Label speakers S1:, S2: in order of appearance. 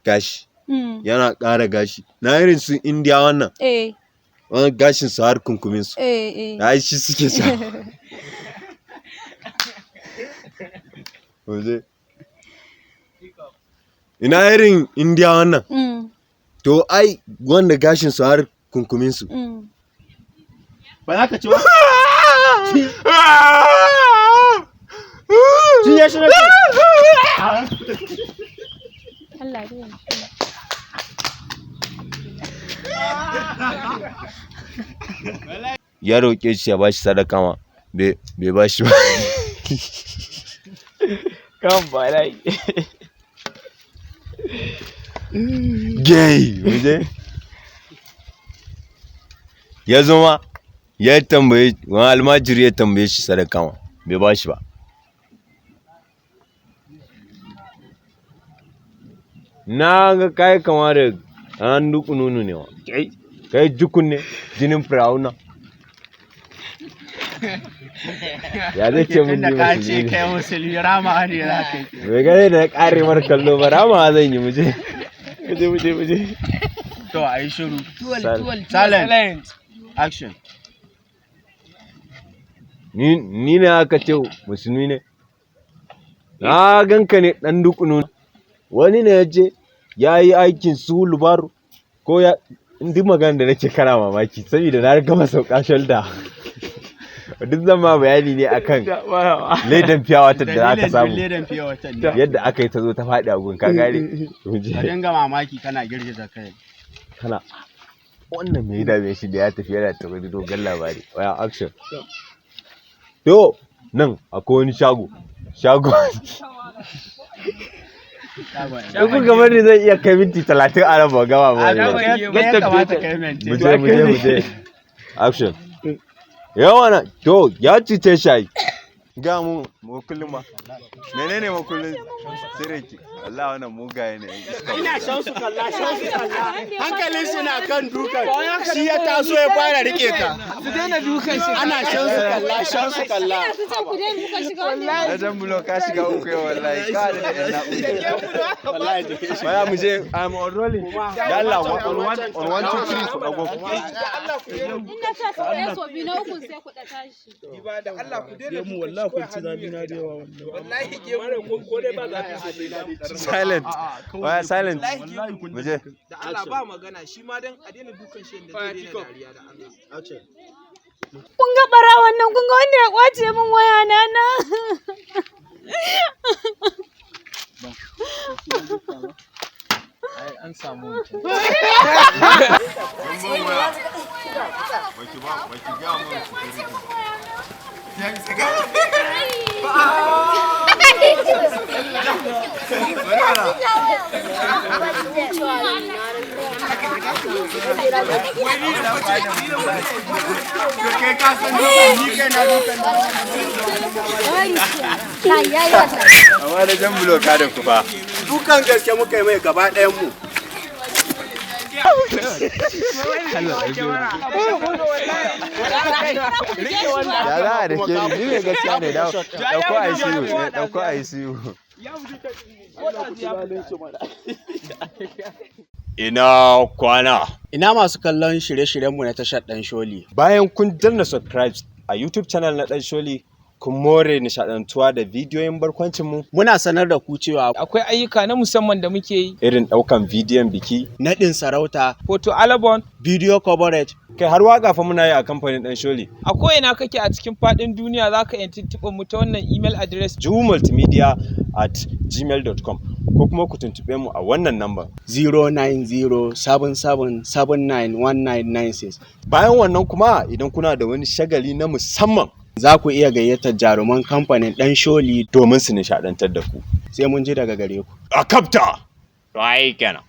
S1: gashi yana ƙara gashi na irin su indiya wannan wani gashin su har kunkumin su ai shi suke sa ina irin indiya wannan to ai wanda gashin su har kunkumin su
S2: ba za ka ci ba cinye shi nake Allah
S1: ya roƙe shi ya bashi sadaka ma bai bashi ba
S2: kan balai
S1: gay muje ya zo ma ya tambaye wani almajiri ya tambaye shi sadaka ma bai bashi ba na ga kai kama da an duku nunu ne wa kai jukun ne jinin firawuna ya zai ce mun yi
S2: ka ce kai musulmi rama ne za ka yi
S1: bai gane da ƙare mar kallo ba rama zan yi muje
S2: to a yi shiru silent action
S1: ni ne aka ce musulmi ne na ganka ne ɗan dukunu wani ne ya ce ya yi aikin su lubaru ko ya duk magana da nake kana mamaki saboda na gama sauka shalda duk zan ma bayani ne akan ledan fiyawatar da aka samu yadda aka yi ta zo ta faɗi a gun ka gane
S2: ka dinga mamaki kana girgiza kai
S1: kana wannan me ya dame shi da ya tafi yana ta wani dogon labari waya action to nan akwai wani shago Duk gaban ne zai iya kai minti 30 a nan ba gama ba muje action yawana to ya cuce shi ga mu kullum ma menene ma kullum sireki wallahi wannan mugaye ne
S2: ina shan su kalla hankalin shi na kan dukan shi ya taso ya fara rike ka su daina dukan shi ana shan su kalla
S1: na jan bulo ka shiga uku yau wallahi ka da ina wallahi baya mu je I'm on rolling da Allah on 1 2 3 ku dago
S3: ina ta sauya so bi na uku sai ku da tashi
S2: da Allah ku daina mu wallahi kun ci zabi na da yawa wallahi ke ko dai ba za ka so
S1: silent waya silent mu je
S2: da Allah ba magana shi ma dan a daina dukan shi da zai daina dariya da Allah action
S3: kun ga barawan nan kun ga wanda ya kwace min waya na
S2: ai an samu
S1: amma da jan bulo ka da ku fa
S2: dukan gaske muka yi mai gaba ɗayan mu
S1: ya za a rike ni ne gaskiya ne dauko ICU ina kwana
S2: ina masu kallon shirye-shiryenmu na tashar Dan Sholi
S1: bayan kun danna subscribe a YouTube channel na Dan Sholi kun more nishadantuwa da bidiyoyin barkwancinmu
S2: muna sanar da ku cewa
S4: akwai ayyuka na musamman da muke yi
S1: irin daukan bidiyon biki
S2: naɗin sarauta
S4: photo album
S2: video coverage
S1: kai har waka fa muna yi a kamfanin Dan Sholi
S4: a ko'ina kake a cikin faɗin duniya zaka iya tuntuɓar mu ta wannan email address
S1: jumultimedia@gmail.com ko kuma ku tuntuɓe mu a wannan number
S2: 09077791996
S1: bayan wannan kuma idan kuna da wani shagali na musamman
S2: za ku iya gayyatar jaruman kamfanin Dan Sholi
S1: domin su nishadantar da ku
S2: sai mun ji daga gare ku
S1: a kapta to ai kenan